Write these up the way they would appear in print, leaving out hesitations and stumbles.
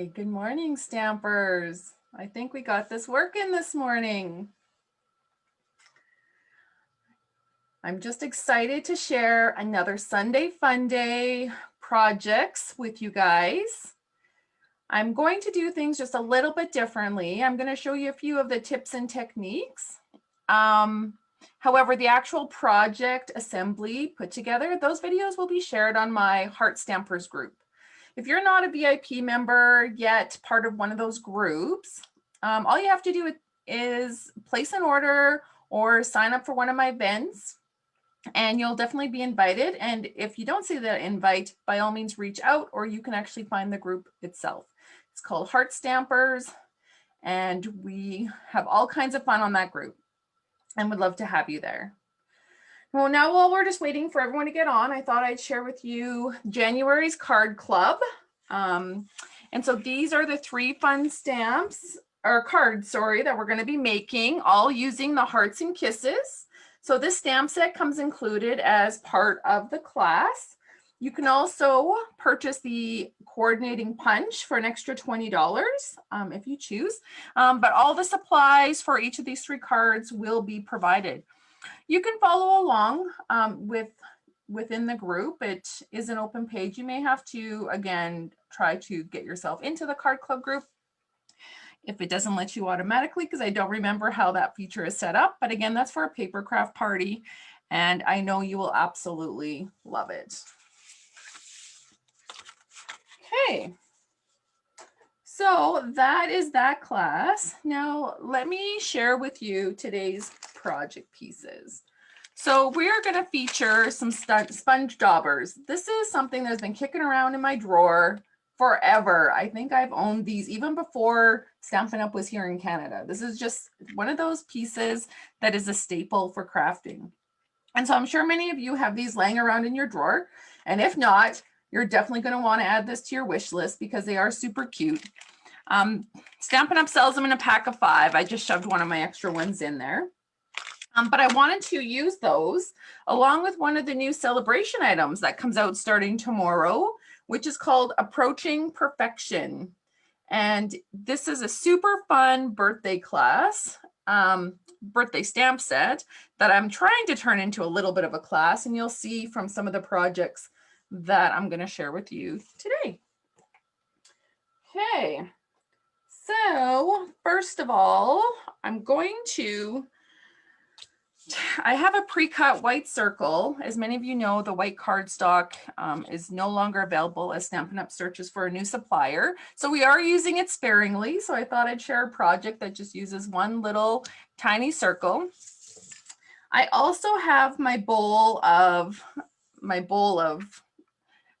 Hi, good morning, Stampers. I think we got this working this morning. I'm just excited to share another Sunday Funday projects with you guys. I'm going to do things just a little bit differently. I'm going to show you a few of the tips and techniques. However, the actual project assembly put together, those videos will be shared on my Heart Stampers group. If you're not a VIP member yet, part of one of those groups, all you have to do is place an order or sign up for one of my events, and you'll definitely be invited. And if you don't see the invite, by all means reach out, or you can actually find the group itself. It's called Heart Stampers, and we have all kinds of fun on that group and would love to have you there. Well, now while we're just waiting for everyone to get on, I thought I'd share with you January's card club. And so these are the 3 fun stamps or cards, sorry, that we're going to be making, all using the hearts and kisses. So this stamp set comes included as part of the class. You can also purchase the coordinating punch for an extra $20 if you choose. But all the supplies for each of these 3 cards will be provided. You can follow along within the group. It is an open page. You may have to, again, try to get yourself into the card club group if it doesn't let you automatically, because I don't remember how that feature is set up. But again, that's for a paper craft party, and I know you will absolutely love it. Okay. So that is that class. Now let me share with you today's project pieces. So we are going to feature some sponge daubers. This is something that's been kicking around in my drawer forever. I think I've owned these even before Stampin' Up! Was here in Canada. This is just one of those pieces that is a staple for crafting. And so I'm sure many of you have these laying around in your drawer. And if not, you're definitely going to want to add this to your wish list because they are super cute. Stampin' Up! Sells them in a pack of 5. I just shoved one of my extra ones in there. But I wanted to use those along with one of the new celebration items that comes out starting tomorrow, which is called Approaching Perfection. And this is a super fun birthday class, birthday stamp set that I'm trying to turn into a little bit of a class. And you'll see from some of the projects that I'm going to share with you today. Okay. So first of all, I have a pre-cut white circle. As many of you know, the white cardstock is no longer available as Stampin' Up! Searches for a new supplier. So we are using it sparingly. So I thought I'd share a project that just uses one little tiny circle. I also have my bowl of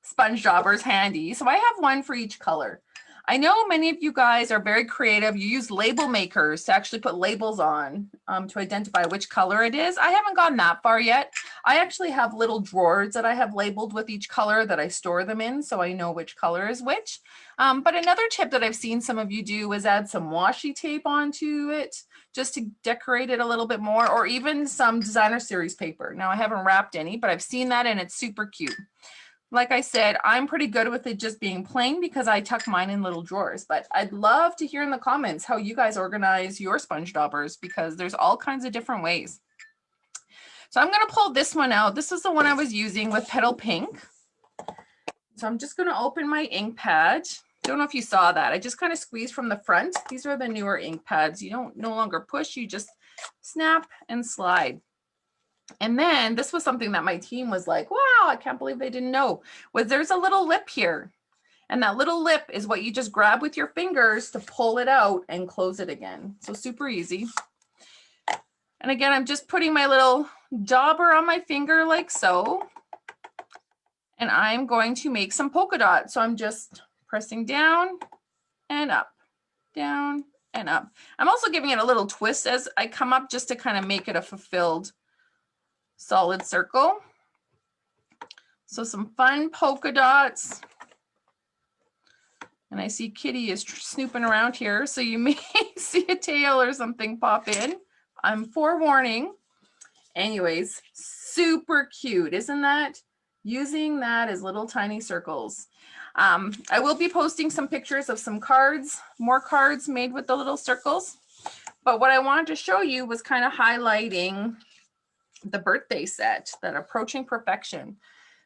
sponge daubers handy. So I have one for each color. I know many of you guys are very creative. You use label makers to actually put labels on to identify which color it is. I haven't gone that far yet. I actually have little drawers that I have labeled with each color that I store them in, so I know which color is which. But another tip that I've seen some of you do is add some washi tape onto it just to decorate it a little bit more, or even some designer series paper. Now I haven't wrapped any, but I've seen that and it's super cute. Like I said, I'm pretty good with it just being plain because I tuck mine in little drawers, but I'd love to hear in the comments how you guys organize your sponge daubers because there's all kinds of different ways. So I'm going to pull this one out. This is the one I was using with Petal Pink. So I'm just going to open my ink pad. Don't know if you saw that. I just kind of squeezed from the front. These are the newer ink pads. You don't no longer push, you just snap and slide. And then this was something that my team was like, wow, I can't believe they didn't know, was there's a little lip here. And that little lip is what you just grab with your fingers to pull it out and close it again. So super easy. And again, I'm just putting my little dauber on my finger like so. And I'm going to make some polka dots. So I'm just pressing down and up, down and up. I'm also giving it a little twist as I come up just to kind of make it a fulfilled solid circle. So some fun polka dots. And I see Kitty is snooping around here, so you may see a tail or something pop in. I'm forewarning. Anyways, super cute, isn't that? using that as little tiny circles. I will be posting some pictures of some cards, more cards made with the little circles. But what I wanted to show you was kind of highlighting the birthday set, that approaching perfection.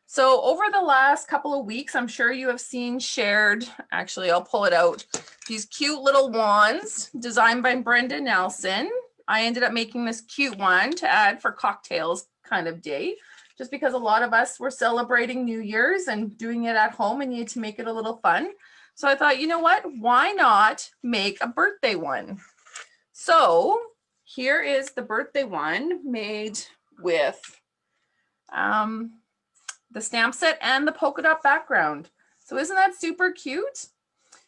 So over the last couple of weeks, I'm sure you have seen shared, actually, I'll pull it out, these cute little wands designed by Brenda Nelson. I ended up making this cute one to add for cocktails kind of day, just because a lot of us were celebrating New Year's and doing it at home and needed to make it a little fun. So I thought, you know what, why not make a birthday one? So here is the birthday one made with the stamp set and the polka dot background. So isn't that super cute?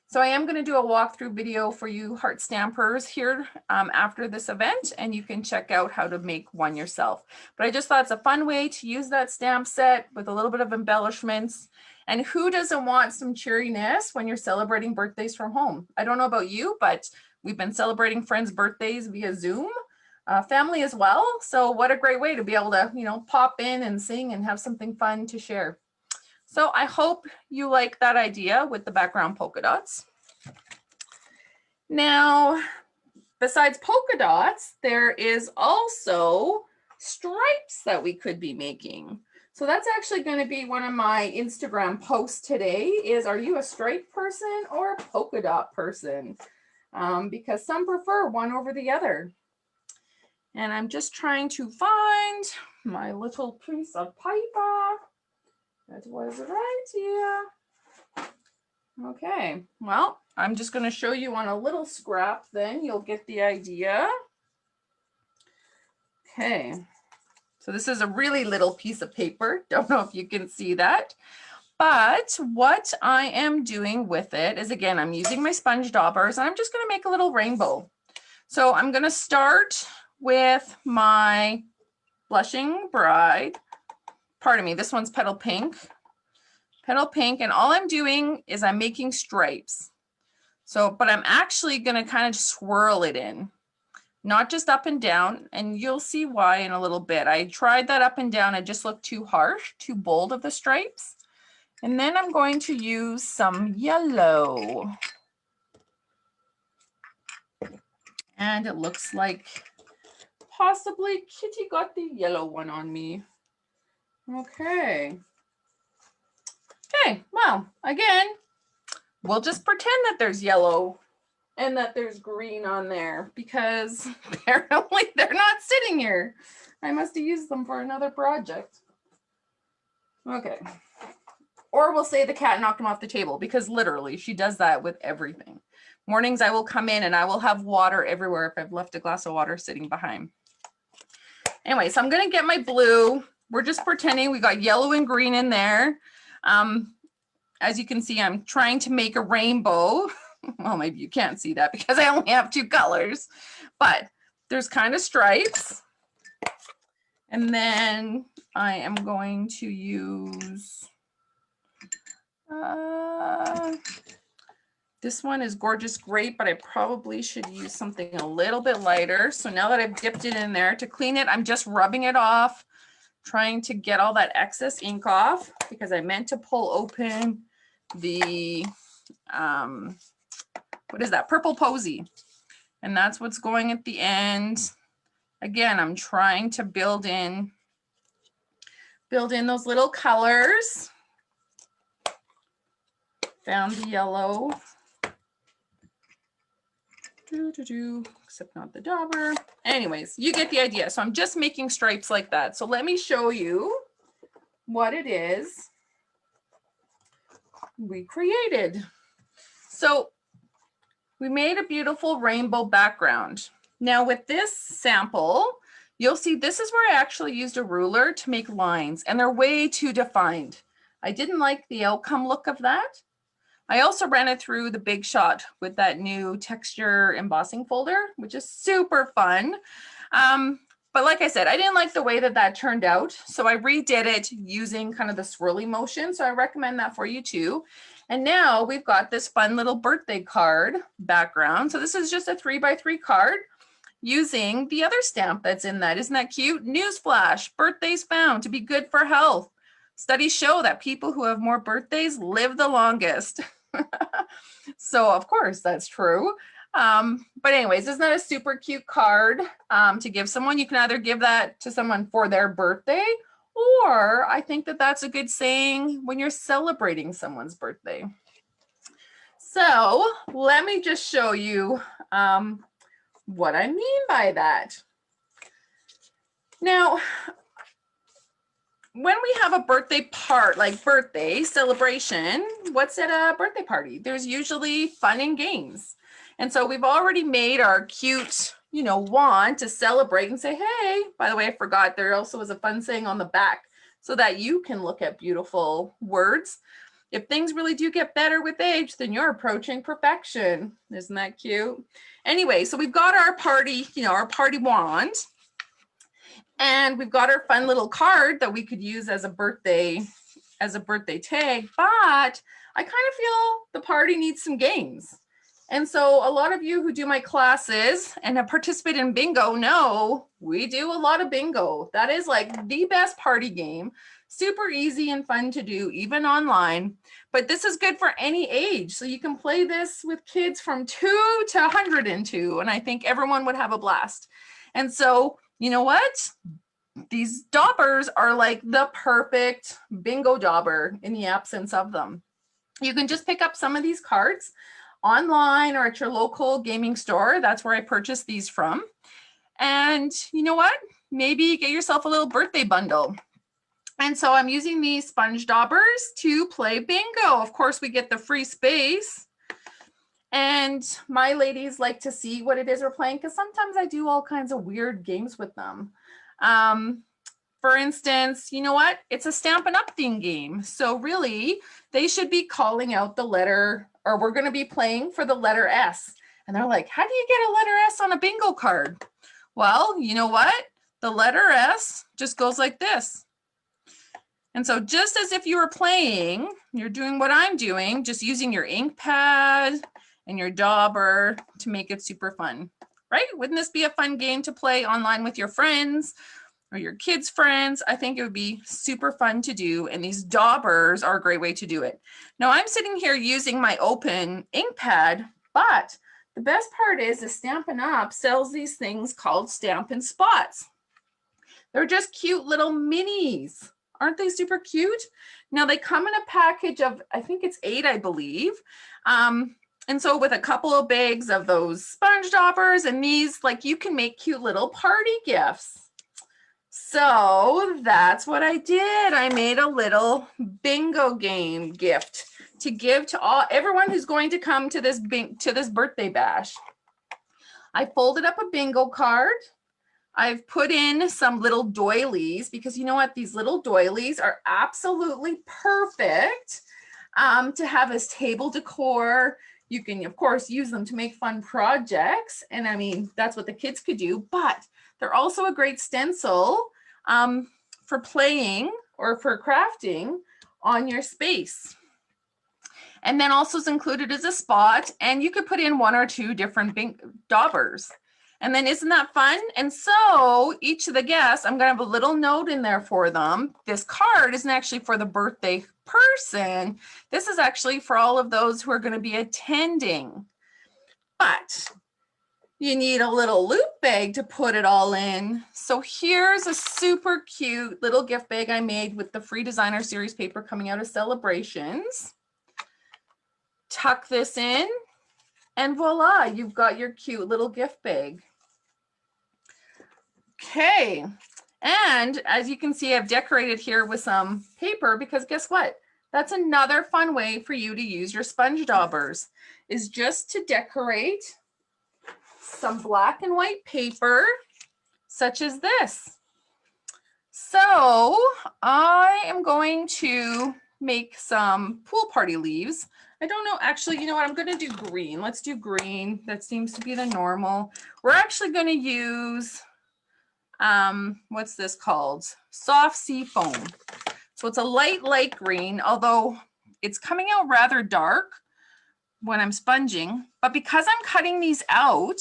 So I am going to do a walkthrough video for you heart stampers here after this event, and you can check out how to make one yourself. But I just thought it's a fun way to use that stamp set with a little bit of embellishments. And who doesn't want some cheeriness when you're celebrating birthdays from home? I don't know about you, but we've been celebrating friends' birthdays via Zoom, family as well. So what a great way to be able to, you know, pop in and sing and have something fun to share. So I hope you like that idea with the background polka dots. Now, besides polka dots, there is also stripes that we could be making. So that's actually going to be one of my Instagram posts today is, are you a stripe person or a polka dot person? Because some prefer one over the other. And I'm just trying to find my little piece of paper. That was right here. Okay, well, I'm just going to show you on a little scrap, then you'll get the idea. Okay, so this is a really little piece of paper. Don't know if you can see that. But what I am doing with it is, again, I'm using my sponge daubers, and I'm just going to make a little rainbow. So I'm going to start with my Blushing Bride. Pardon me, this one's Petal Pink. Petal Pink, and all I'm doing is I'm making stripes. So, but I'm actually going to kind of swirl it in, not just up and down, and you'll see why in a little bit. I tried that up and down, it just looked too harsh, too bold of the stripes. And then I'm going to use some yellow. And it looks like possibly Kitty got the yellow one on me. Okay. Okay, well, again, we'll just pretend that there's yellow and that there's green on there because apparently they're not sitting here. I must have used them for another project. Okay. Or we'll say the cat knocked them off the table, because literally she does that with everything. Mornings I will come in and I will have water everywhere if I've left a glass of water sitting behind. Anyway, so I'm going to get my blue. We're just pretending we got yellow and green in there. As you can see, I'm trying to make a rainbow. Well, maybe you can't see that because I only have 2 colors, but there's kind of stripes. And then I am going to use, this one is Gorgeous Grape, but I probably should use something a little bit lighter. So now that I've dipped it in there, to clean it, I'm just rubbing it off, trying to get all that excess ink off, because I meant to pull open the, what is that, Purple Posy. And that's what's going at the end. Again, I'm trying to build in those little colors. Found the yellow. Except not the dauber. Anyways, you get the idea. So I'm just making stripes like that. So let me show you what it is we created. So we made a beautiful rainbow background. Now with this sample, you'll see this is where I actually used a ruler to make lines, and they're way too defined. I didn't like the outcome look of that. I also ran it through the Big Shot with that new texture embossing folder, which is super fun. But like I said, I didn't like the way that that turned out. So I redid it using kind of the swirly motion. So I recommend that for you too. And now we've got this fun little birthday card background. So this is just a 3x3 card using the other stamp that's in that. Isn't that cute? Newsflash, birthdays found to be good for health. Studies show that people who have more birthdays live the longest. So of course that's true. But anyways, isn't that a super cute card to give someone? You can either give that to someone for their birthday, or I think that that's a good saying when you're celebrating someone's birthday. So let me just show you what I mean by that. Now, when we have a birthday like birthday celebration, what's at a birthday party? There's usually fun and games. And so we've already made our cute, wand to celebrate and say, hey, by the way, I forgot there also is a fun saying on the back so that you can look at beautiful words. If things really do get better with age, then you're approaching perfection. Isn't that cute? Anyway, so we've got our party, our party wand. And we've got our fun little card that we could use as a birthday tag, but I kind of feel the party needs some games. And so a lot of you who do my classes and have participated in bingo know we do a lot of bingo. That is like the best party game. Super easy and fun to do, even online. But this is good for any age. So you can play this with kids from 2 to 102. And I think everyone would have a blast. And so, you know what? These daubers are like the perfect bingo dauber in the absence of them. You can just pick up some of these cards online or at your local gaming store. That's where I purchased these from. And you know what? Maybe get yourself a little birthday bundle. And so I'm using these sponge daubers to play bingo. Of course, we get the free space. And my ladies like to see what it is we're playing because sometimes I do all kinds of weird games with them. For instance, you know what? It's a Stampin' Up theme game. So really, they should be calling out the letter, or we're going to be playing for the letter S. And they're like, how do you get a letter S on a bingo card? Well, you know what? The letter S just goes like this. And so just as if you were playing, you're doing what I'm doing, just using your ink pad and your dauber to make it super fun, right? Wouldn't this be a fun game to play online with your friends or your kids' friends? I think it would be super fun to do. And these daubers are a great way to do it. Now I'm sitting here using my open ink pad, but the best part is the Stampin' Up sells these things called Stampin' Spots. They're just cute little minis. Aren't they super cute? Now they come in a package of, I think it's 8, I believe. And so with a couple of bags of those sponge daubers and these, like you can make cute little party gifts. So that's what I did. I made a little bingo game gift to give to everyone who's going to come to this birthday bash. I folded up a bingo card. I've put in some little doilies because you know what? These little doilies are absolutely perfect to have as table decor. You can, of course, use them to make fun projects. And I mean, that's what the kids could do, but they're also a great stencil for playing or for crafting on your space. And then also is included as a spot, and you could put in 1 or 2 different daubers. And then isn't that fun? And so each of the guests, I'm going to have a little note in there for them. This card isn't actually for the birthday person. This is actually for all of those who are going to be attending. But you need a little loop bag to put it all in. So here's a super cute little gift bag I made with the free designer series paper coming out of Celebrations. Tuck this in. And voila, you've got your cute little gift bag. Okay, and as you can see, I've decorated here with some paper because guess what? That's another fun way for you to use your sponge daubers, is just to decorate some black and white paper, such as this. So I am going to make some pool party leaves. I don't know, actually, you know what? I'm going to do green. Let's do green. That seems to be the normal. We're actually going to use, what's this called? Soft sea foam. So it's a light green, although it's coming out rather dark when I'm sponging. But because I'm cutting these out,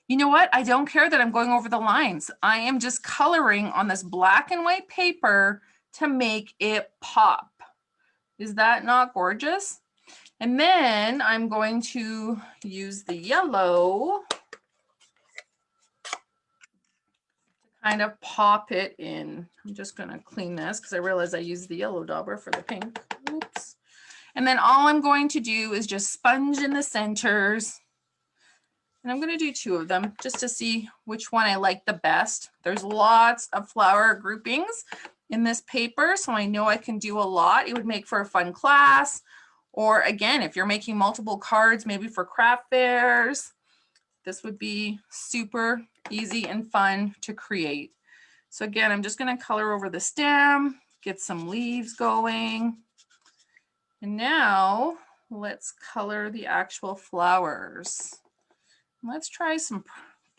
you know what? I don't care that I'm going over the lines. I am just coloring on this black and white paper to make it pop. Is that not gorgeous? And then I'm going to use the yellow to kind of pop it in. I'm just going to clean this because I realize I used the yellow dauber for the pink. Oops. And then all I'm going to do is just sponge in the centers. And I'm going to do 2 of them just to see which one I like the best. There's lots of flower groupings in this paper, so I know I can do a lot. It would make for a fun class. Or again, if you're making multiple cards, maybe for craft fairs, this would be super easy and fun to create. So again, I'm just going to color over the stem, get some leaves going. And now let's color the actual flowers. Let's try some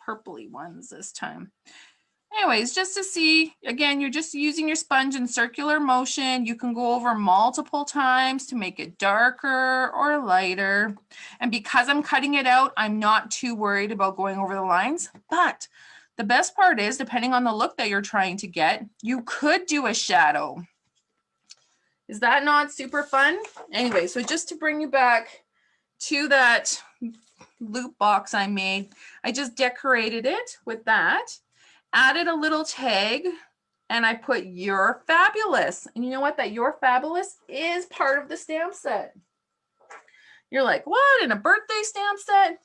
purpley ones this time. Anyways, just to see, again, you're just using your sponge in circular motion. You can go over multiple times to make it darker or lighter. And because I'm cutting it out, I'm not too worried about going over the lines. But the best part is, depending on the look that you're trying to get, you could do a shadow. Is that not super fun? Anyway, so just to bring you back to that loop box I made, I just decorated it with that. Added a little tag and I put "You're Fabulous." And you know what? That "You're Fabulous" is part of the stamp set. You're like, what? In a birthday stamp set?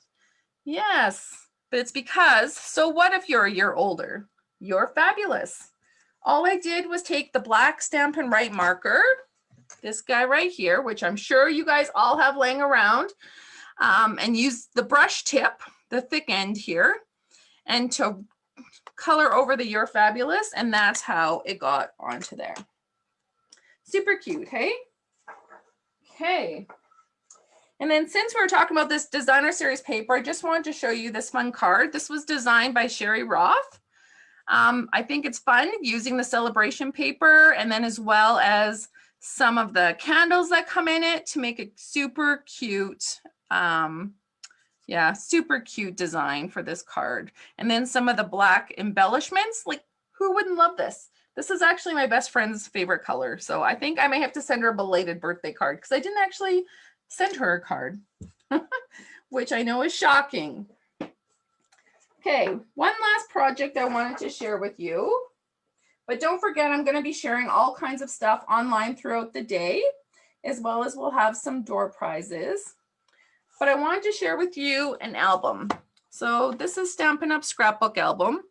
Yes, but it's because, so what if you're a year older? You're fabulous. All I did was take the black Stampin' Write marker, this guy right here, which I'm sure you guys all have laying around, and use the brush tip, the thick end here, and to color over the "You're Fabulous," and that's how it got onto there. Super cute, hey? Okay. And then since we're talking about this designer series paper, I just wanted to show you this fun card. This was designed by Sherry Roth. I think it's fun using the Sale-a-Bration paper and then as well as some of the candles that come in it to make a super cute super cute design for this card. And then some of the black embellishments, like who wouldn't love this? This is actually my best friend's favorite color. So I think I may have to send her a belated birthday card because I didn't actually send her a card, which I know is shocking. Okay, one last project I wanted to share with you. But don't forget, I'm going to be sharing all kinds of stuff online throughout the day, as well as we'll have some door prizes. But I wanted to share with you an album. So this is Stampin' Up! Scrapbook album.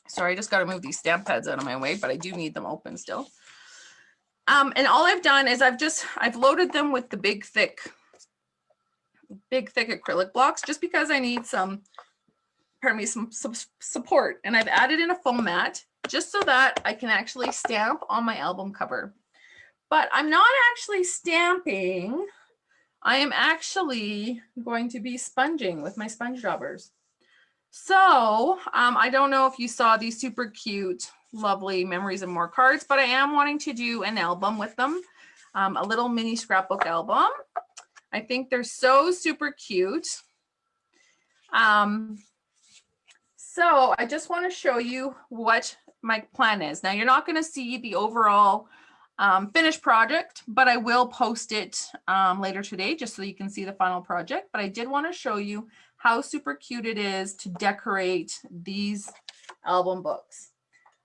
Sorry, I just got to move these stamp pads out of my way, but I do need them open still. And all I've done is I've loaded them with the big thick acrylic blocks just because I need some support. And I've added in a foam mat just so that I can actually stamp on my album cover. But I'm not actually stamping. I am actually going to be sponging with my sponge daubers. So I don't know if you saw these super cute, lovely Memories and More cards, but I am wanting to do an album with them, a little mini scrapbook album. I think they're so super cute. So I just want to show you what my plan is. Now you're not going to see the overall finished project, but I will post it later today just so you can see the final project. But I did want to show you how super cute it is to decorate these album books.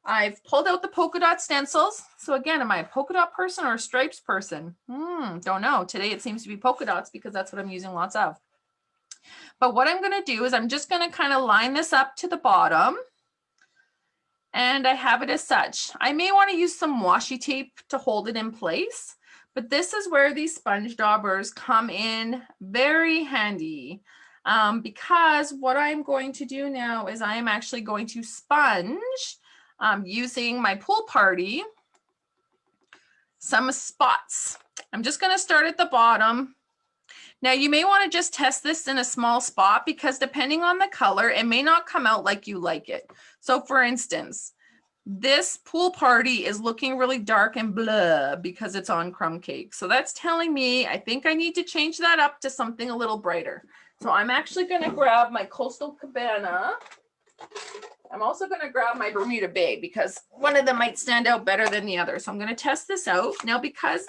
I've pulled out the polka dot stencils. So again, am I a polka dot person or a stripes person? Don't know. Today it seems to be polka dots because that's what I'm using lots of. But what I'm going to do is I'm just going to kind of line this up to the bottom. And I have it as such. I may want to use some washi tape to hold it in place, but this is where these sponge daubers come in very handy because what I'm going to do now is I am actually going to sponge using my pool party some spots. I'm just going to start at the bottom. Now you may want to just test this in a small spot because depending on the color, it may not come out like you like it. So for instance, this pool party is looking really dark and blah because it's on crumb cake. So that's telling me I think I need to change that up to something a little brighter. So I'm actually going to grab my Coastal Cabana I'm also going to grab my Bermuda Bay because one of them might stand out better than the other. So I'm going to test this out. Now, because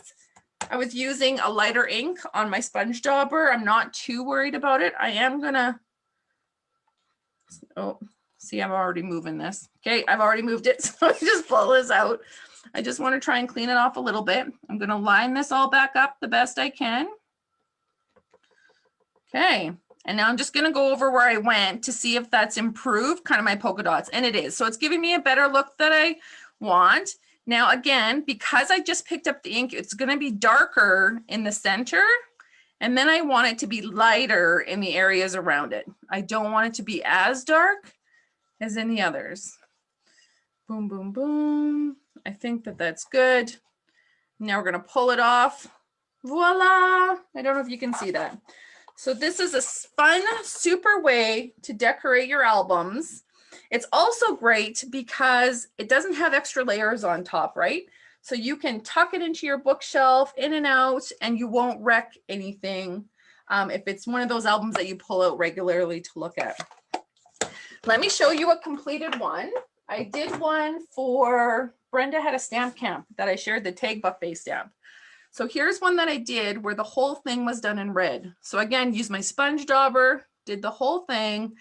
I was using a lighter ink on my sponge dauber, I'm not too worried about it. I am going to, oh, see, I'm already moving this. Okay, I've already moved it. So I just pull this out. I just want to try and clean it off a little bit. I'm going to line this all back up the best I can. Okay. And now I'm just going to go over where I went to see if that's improved kind of my polka dots. And it is. So it's giving me a better look that I want. Now, again, because I just picked up the ink, it's going to be darker in the center. And then I want it to be lighter in the areas around it. I don't want it to be as dark as in the others. Boom, boom, boom. I think that that's good. Now we're going to pull it off. Voila. I don't know if you can see that. So this is a fun, super way to decorate your albums. It's also great because it doesn't have extra layers on top, right? So you can tuck it into your bookshelf, in and out, and you won't wreck anything if it's one of those albums that you pull out regularly to look at. Let me show you a completed one. I did one for, Brenda had a stamp camp that I shared, the tag buffet stamp. So here's one that I did where the whole thing was done in red. So again, use my sponge dauber, did the whole thing.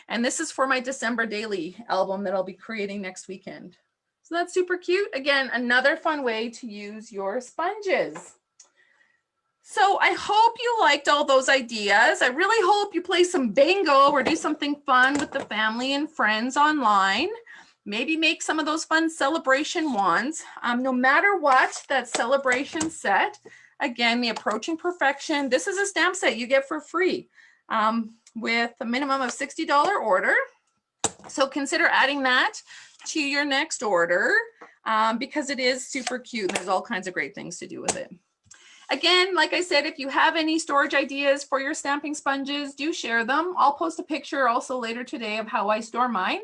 And this is for my December daily album that I'll be creating next weekend. So that's super cute. Again, another fun way to use your sponges. So I hope you liked all those ideas. I really hope you play some bingo or do something fun with the family and friends online. Maybe make some of those fun celebration wands. No matter what, that celebration set, again, the Approaching Perfection, this is a stamp set you get for free with a minimum of $60 order. So consider adding that to your next order because it is super cute. There's all kinds of great things to do with it. Again, like I said, if you have any storage ideas for your stamping sponges, do share them. I'll post a picture also later today of how I store mine.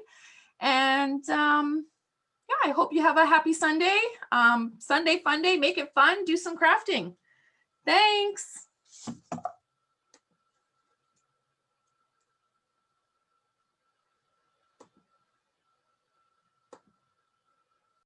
And yeah, I hope you have a happy Sunday. Sunday fun day, make it fun, do some crafting. Thanks.